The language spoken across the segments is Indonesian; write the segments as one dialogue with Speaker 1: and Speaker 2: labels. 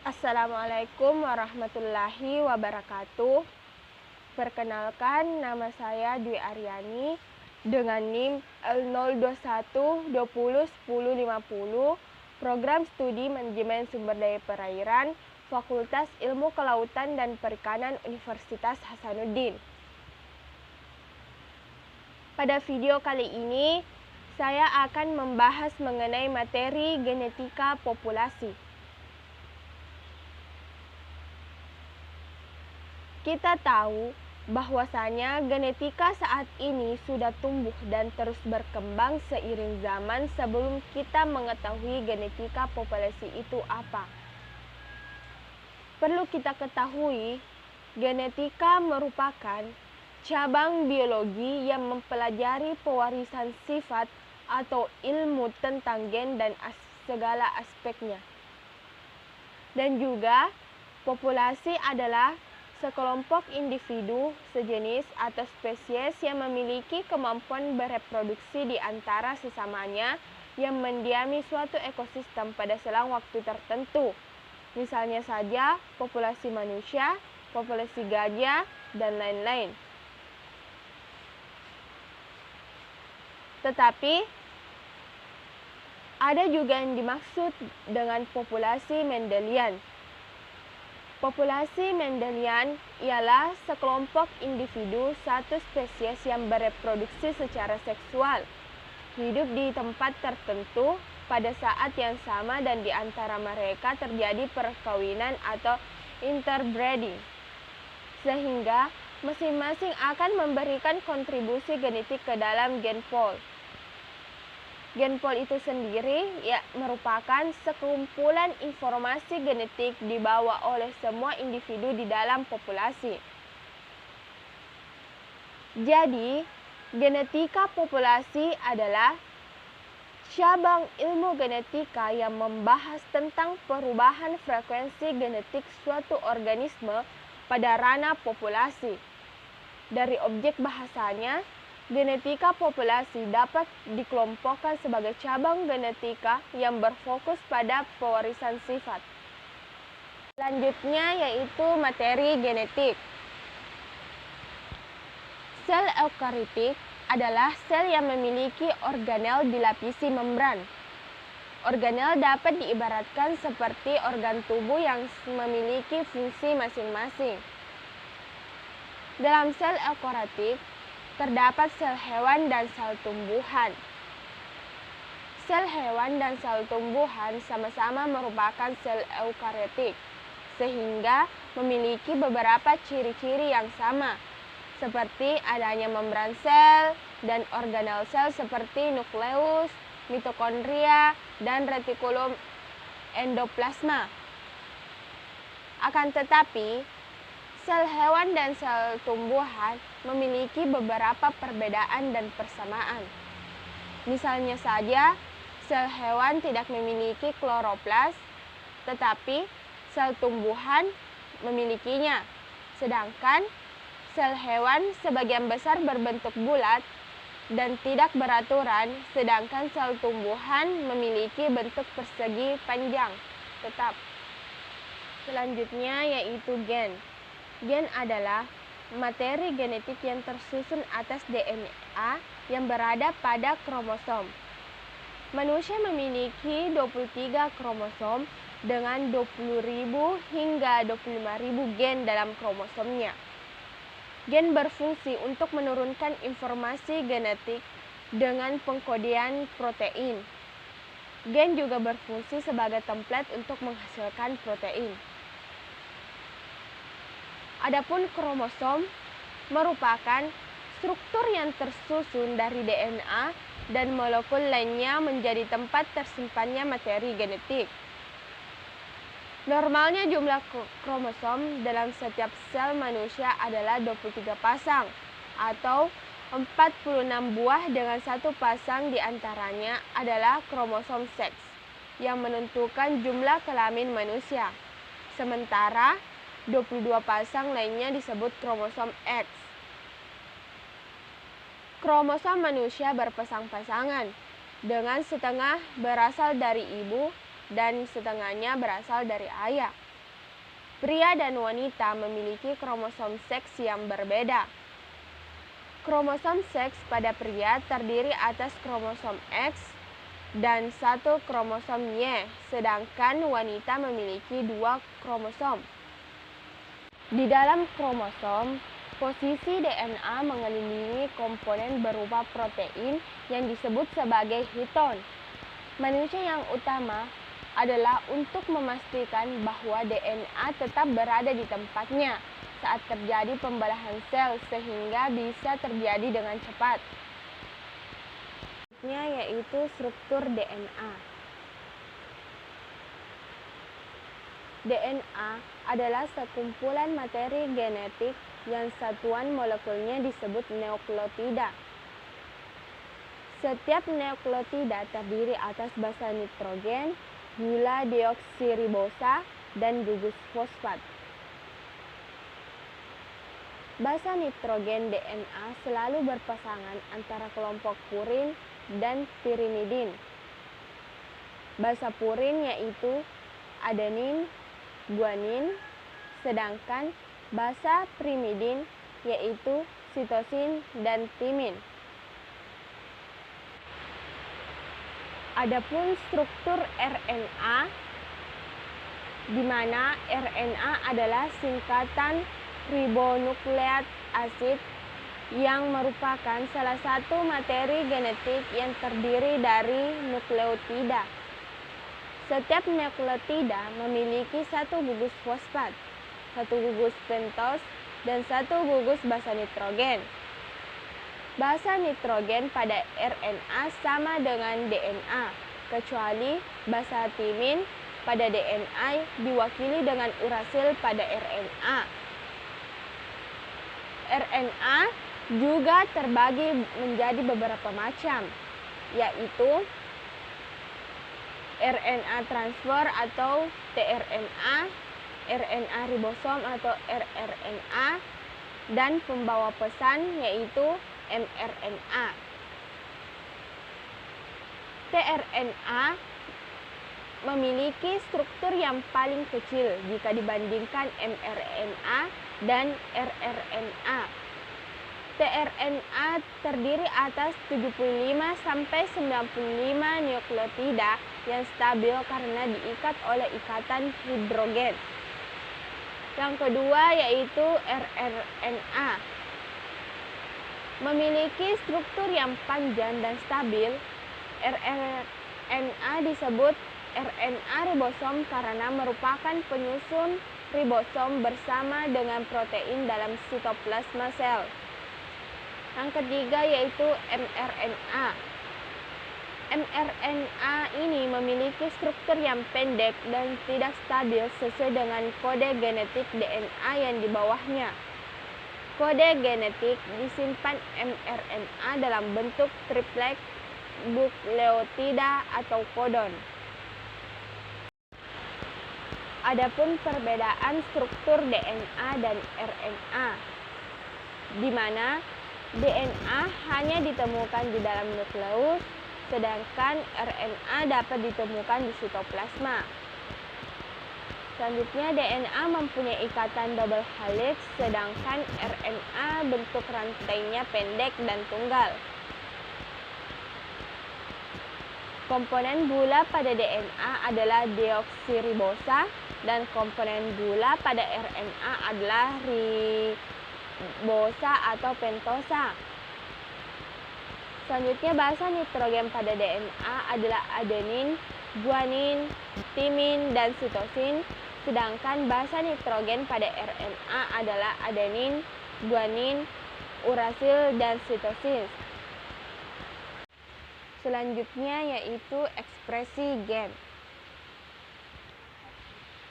Speaker 1: Assalamualaikum warahmatullahi wabarakatuh. Perkenalkan, nama saya Dwi Aryani dengan NIM L021201050, Program Studi Manajemen Sumber Daya Perairan, Fakultas Ilmu Kelautan dan Perikanan Universitas Hasanuddin. Pada video kali ini, saya akan membahas mengenai materi genetika populasi. Kita tahu bahwasanya genetika saat ini sudah tumbuh dan terus berkembang seiring zaman sebelum kita mengetahui genetika populasi itu apa. Perlu kita ketahui, genetika merupakan cabang biologi yang mempelajari pewarisan sifat atau ilmu tentang gen dan segala aspeknya. Dan juga populasi adalah sekelompok individu, sejenis, atau spesies yang memiliki kemampuan bereproduksi di antara sesamanya yang mendiami suatu ekosistem pada selang waktu tertentu. Misalnya saja populasi manusia, populasi gajah, dan lain-lain. Tetapi ada juga yang dimaksud dengan populasi Mendelian. Populasi Mendelian ialah sekelompok individu satu spesies yang bereproduksi secara seksual, hidup di tempat tertentu pada saat yang sama dan di antara mereka terjadi perkawinan atau interbreeding, sehingga masing-masing akan memberikan kontribusi genetik ke dalam gen pool. Gen pool itu sendiri merupakan sekumpulan informasi genetik dibawa oleh semua individu di dalam populasi. Jadi, genetika populasi adalah cabang ilmu genetika yang membahas tentang perubahan frekuensi genetik suatu organisme pada ranah populasi. Dari objek bahasanya, genetika populasi dapat dikelompokkan sebagai cabang genetika yang berfokus pada pewarisan sifat. Selanjutnya yaitu materi genetik. Sel eukariotik adalah sel yang memiliki organel dilapisi membran. Organel dapat diibaratkan seperti organ tubuh yang memiliki fungsi masing-masing. Dalam sel eukariotik terdapat sel hewan dan sel tumbuhan. Sel hewan dan sel tumbuhan sama-sama merupakan sel eukariotik, sehingga memiliki beberapa ciri-ciri yang sama, seperti adanya membran sel dan organel sel seperti nukleus, mitokondria, dan retikulum endoplasma. Akan tetapi, sel hewan dan sel tumbuhan memiliki beberapa perbedaan dan persamaan. Misalnya saja, sel hewan tidak memiliki kloroplas, tetapi sel tumbuhan memilikinya. Sedangkan sel hewan sebagian besar berbentuk bulat dan tidak beraturan, sedangkan sel tumbuhan memiliki bentuk persegi panjang tetap. Selanjutnya yaitu gen. Gen adalah materi genetik yang tersusun atas DNA yang berada pada kromosom. Manusia memiliki 23 kromosom dengan 20.000 hingga 25.000 gen dalam kromosomnya. Gen berfungsi untuk menurunkan informasi genetik dengan pengkodean protein. Gen juga berfungsi sebagai template untuk menghasilkan protein. Adapun kromosom merupakan struktur yang tersusun dari DNA dan molekul lainnya menjadi tempat tersimpannya materi genetik. Normalnya jumlah kromosom dalam setiap sel manusia adalah 23 pasang atau 46 buah, dengan satu pasang diantaranya adalah kromosom seks yang menentukan jumlah kelamin manusia. Sementara 22 pasang lainnya disebut kromosom X. Kromosom manusia berpasang-pasangan, dengan setengah berasal dari ibu dan setengahnya berasal dari ayah. Pria dan wanita memiliki kromosom seks yang berbeda. Kromosom seks pada pria terdiri atas kromosom X dan satu kromosom Y, sedangkan wanita memiliki dua kromosom. Di dalam kromosom, posisi DNA mengelilingi komponen berupa protein yang disebut sebagai hiton. Manusia yang utama adalah untuk memastikan bahwa DNA tetap berada di tempatnya saat terjadi pembelahan sel sehingga bisa terjadi dengan cepat. Yaitu struktur DNA. DNA adalah sekumpulan materi genetik yang satuan molekulnya disebut nukleotida. Setiap nukleotida terdiri atas basa nitrogen, gula deoksiribosa, dan gugus fosfat. Basa nitrogen DNA selalu berpasangan antara kelompok purin dan pirimidin. Basa purin yaitu adenin, guanin, sedangkan basa pirimidin yaitu sitosin dan timin. Adapun struktur RNA, di mana RNA adalah singkatan ribonukleat asid yang merupakan salah satu materi genetik yang terdiri dari nukleotida. Setiap nukleotida memiliki satu gugus fosfat, satu gugus pentos, dan satu gugus basa nitrogen. Basa nitrogen pada RNA sama dengan DNA, kecuali basa timin pada DNA diwakili dengan urasil pada RNA. RNA juga terbagi menjadi beberapa macam, yaitu RNA transfer atau tRNA, RNA ribosom atau rRNA, dan pembawa pesan yaitu mRNA. tRNA memiliki struktur yang paling kecil jika dibandingkan mRNA dan rRNA. tRNA terdiri atas 75–95 nukleotida yang stabil karena diikat oleh ikatan hidrogen. Yang kedua yaitu rRNA. Memiliki struktur yang panjang dan stabil, rRNA disebut RNA ribosom karena merupakan penyusun ribosom bersama dengan protein dalam sitoplasma sel. Yang ketiga yaitu mRNA. mRNA ini memiliki struktur yang pendek dan tidak stabil sesuai dengan kode genetik DNA yang di bawahnya. Kode genetik disimpan mRNA dalam bentuk triplex nukleotida atau kodon. Adapun perbedaan struktur DNA dan RNA, di mana DNA hanya ditemukan di dalam nukleus, sedangkan RNA dapat ditemukan di sitoplasma. Selanjutnya, DNA mempunyai ikatan double helix, sedangkan RNA bentuk rantainya pendek dan tunggal. Komponen gula pada DNA adalah deoksiribosa dan komponen gula pada RNA adalah ribosa atau pentosa. Selanjutnya, basa nitrogen pada DNA adalah adenin, guanin, timin, dan sitosin, sedangkan basa nitrogen pada RNA adalah adenin, guanin, urasil, dan sitosin. Selanjutnya yaitu ekspresi gen.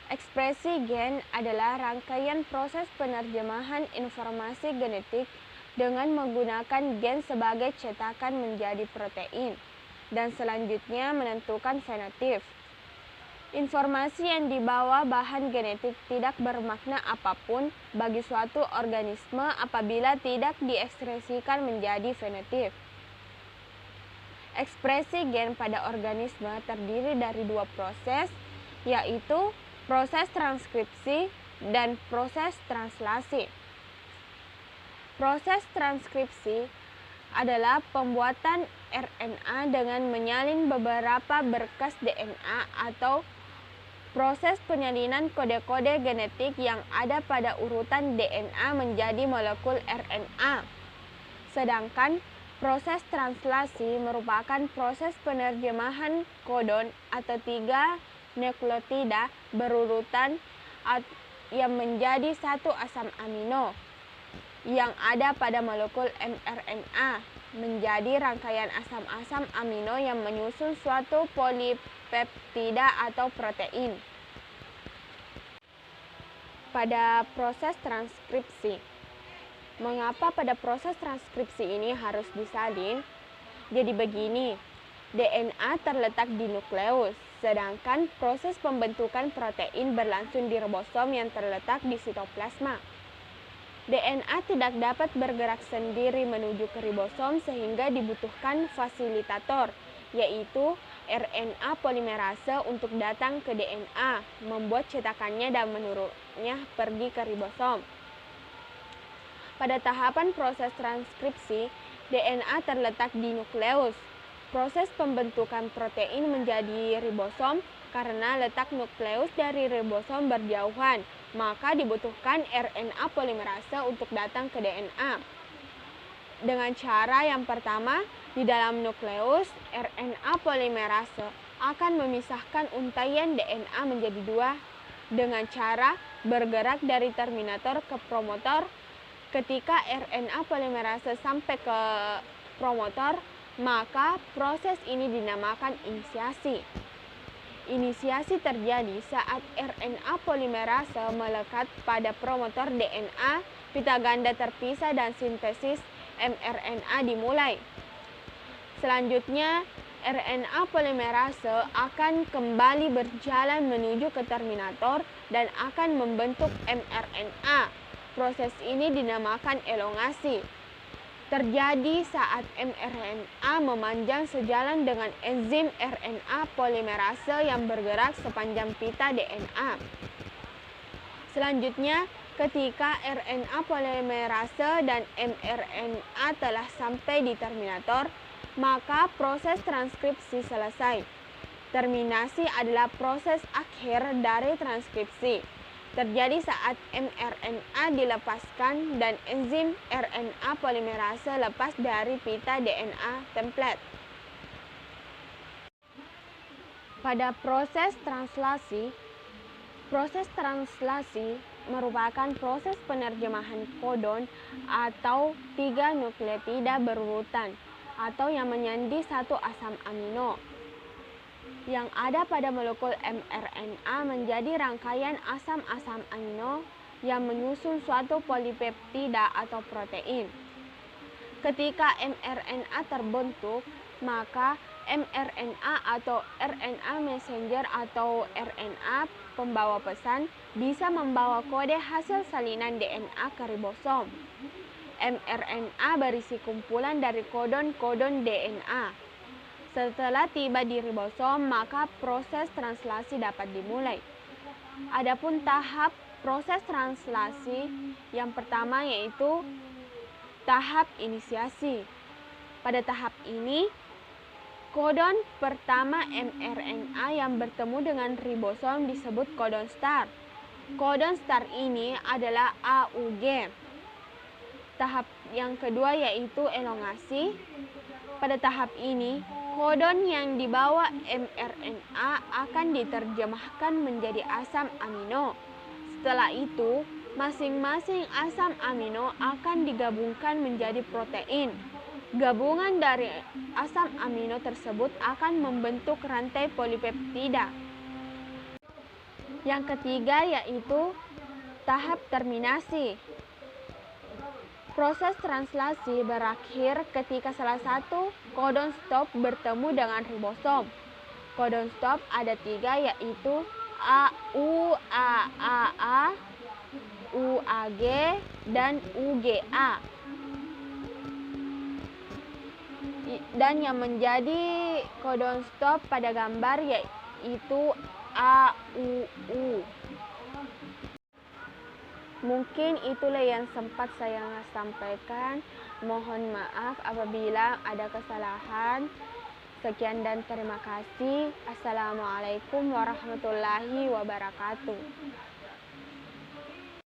Speaker 1: Ekspresi gen adalah rangkaian proses penerjemahan informasi genetik dengan menggunakan gen sebagai cetakan menjadi protein, dan selanjutnya menentukan fenotip. Informasi yang dibawa bahan genetik tidak bermakna apapun bagi suatu organisme apabila tidak diekspresikan menjadi fenotip. Ekspresi gen pada organisme terdiri dari dua proses, yaitu proses transkripsi dan proses translasi. Proses transkripsi adalah pembuatan RNA dengan menyalin beberapa berkas DNA atau proses penyalinan kode-kode genetik yang ada pada urutan DNA menjadi molekul RNA. Sedangkan proses translasi merupakan proses penerjemahan kodon atau 3 nukleotida berurutan yang menjadi satu asam amino yang ada pada molekul mRNA menjadi rangkaian asam-asam amino yang menyusun suatu polipeptida atau protein. Pada proses transkripsi, mengapa pada proses transkripsi ini harus disalin? Jadi begini, DNA terletak di nukleus, sedangkan proses pembentukan protein berlangsung di ribosom yang terletak di sitoplasma. DNA tidak dapat bergerak sendiri menuju ke ribosom sehingga dibutuhkan fasilitator, yaitu RNA polimerase untuk datang ke DNA, membuat cetakannya dan menurunnya pergi ke ribosom. Pada tahapan proses transkripsi, DNA terletak di nukleus. Proses pembentukan protein menjadi ribosom karena letak nukleus dari ribosom berjauhan, maka dibutuhkan RNA polimerase untuk datang ke DNA. Dengan cara yang pertama, di dalam nukleus, RNA polimerase akan memisahkan untaian DNA menjadi 2 dengan cara bergerak dari terminator ke promotor. Ketika RNA polimerase sampai ke promotor, maka proses ini dinamakan inisiasi. Inisiasi terjadi saat RNA polimerase melekat pada promotor DNA, pita ganda terpisah dan sintesis mRNA dimulai. Selanjutnya, RNA polimerase akan kembali berjalan menuju ke terminator dan akan membentuk mRNA. Proses ini dinamakan elongasi. Terjadi saat mRNA memanjang sejalan dengan enzim RNA polimerase yang bergerak sepanjang pita DNA. Selanjutnya, ketika RNA polimerase dan mRNA telah sampai di terminator, maka proses transkripsi selesai. Terminasi adalah proses akhir dari transkripsi. Terjadi saat mRNA dilepaskan dan enzim RNA polimerase lepas dari pita DNA template. Pada proses translasi merupakan proses penerjemahan kodon atau 3 nukleotida berurutan atau yang menyandi satu asam amino yang ada pada molekul mRNA menjadi rangkaian asam-asam amino yang menyusun suatu polipeptida atau protein. Ketika mRNA terbentuk, maka mRNA atau RNA messenger atau RNA pembawa pesan bisa membawa kode hasil salinan DNA ke ribosom. mRNA berisi kumpulan dari kodon-kodon DNA. Setelah tiba di ribosom, maka proses translasi dapat dimulai. Adapun tahap proses translasi yang pertama yaitu tahap inisiasi. Pada tahap ini, kodon pertama mRNA yang bertemu dengan ribosom disebut kodon start. Kodon start ini adalah AUG. Tahap yang kedua yaitu elongasi. Pada tahap ini, kodon yang dibawa mRNA akan diterjemahkan menjadi asam amino. Setelah itu, masing-masing asam amino akan digabungkan menjadi protein. Gabungan dari asam amino tersebut akan membentuk rantai polipeptida. Yang ketiga yaitu tahap terminasi. Proses translasi berakhir ketika salah satu kodon stop bertemu dengan ribosom. Kodon stop ada 3 yaitu UAA, UAG, dan UGA. Dan yang menjadi kodon stop pada gambar yaitu AUU. Mungkin itulah yang sempat saya sampaikan. Mohon maaf apabila ada kesalahan. Sekian dan terima kasih. Assalamualaikum warahmatullahi wabarakatuh.